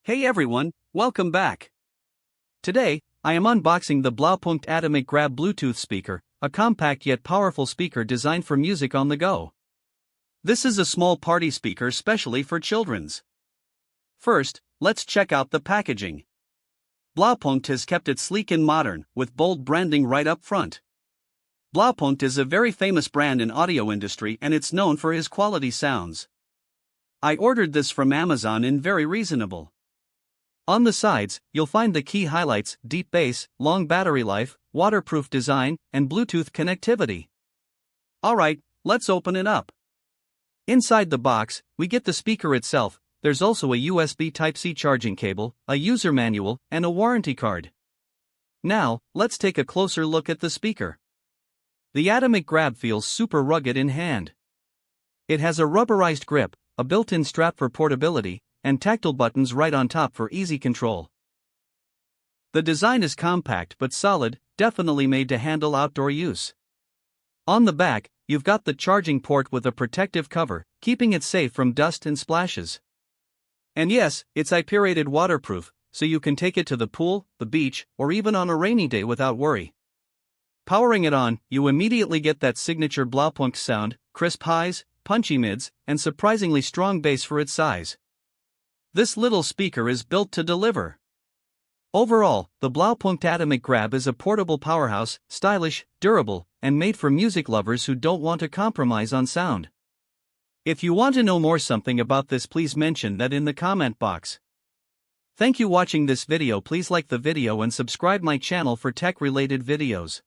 Hey everyone, welcome back. Today, I am unboxing the Blaupunkt Atomik Grab Bluetooth speaker, a compact yet powerful speaker designed for music on the go. This is a small party speaker specially for children's. First, let's check out the packaging. Blaupunkt has kept it sleek and modern, with bold branding right up front. Blaupunkt is a very famous brand in audio industry and it's known for his quality sounds. I ordered this from Amazon in very reasonable. On the sides, you'll find the key highlights: deep bass, long battery life, waterproof design, and Bluetooth connectivity. Alright, let's open it up. Inside the box, we get the speaker itself. There's also a USB Type-C charging cable, a user manual, and a warranty card. Now, let's take a closer look at the speaker. The Atomik Grab feels super rugged in hand. It has a rubberized grip, a built-in strap for portability, and tactile buttons right on top for easy control. The design is compact but solid, definitely made to handle outdoor use. On the back, you've got the charging port with a protective cover, keeping it safe from dust and splashes. And yes, it's IP-rated waterproof, so you can take it to the pool, the beach, or even on a rainy day without worry. Powering it on, you immediately get that signature Blaupunkt sound: crisp highs, punchy mids, and surprisingly strong bass for its size. This little speaker is built to deliver. Overall, the Blaupunkt Atomik Grab is a portable powerhouse, stylish, durable, and made for music lovers who don't want to compromise on sound. If you want to know more something about this, please mention that in the comment box. Thank you for watching this video. Please like the video and subscribe my channel for tech related videos.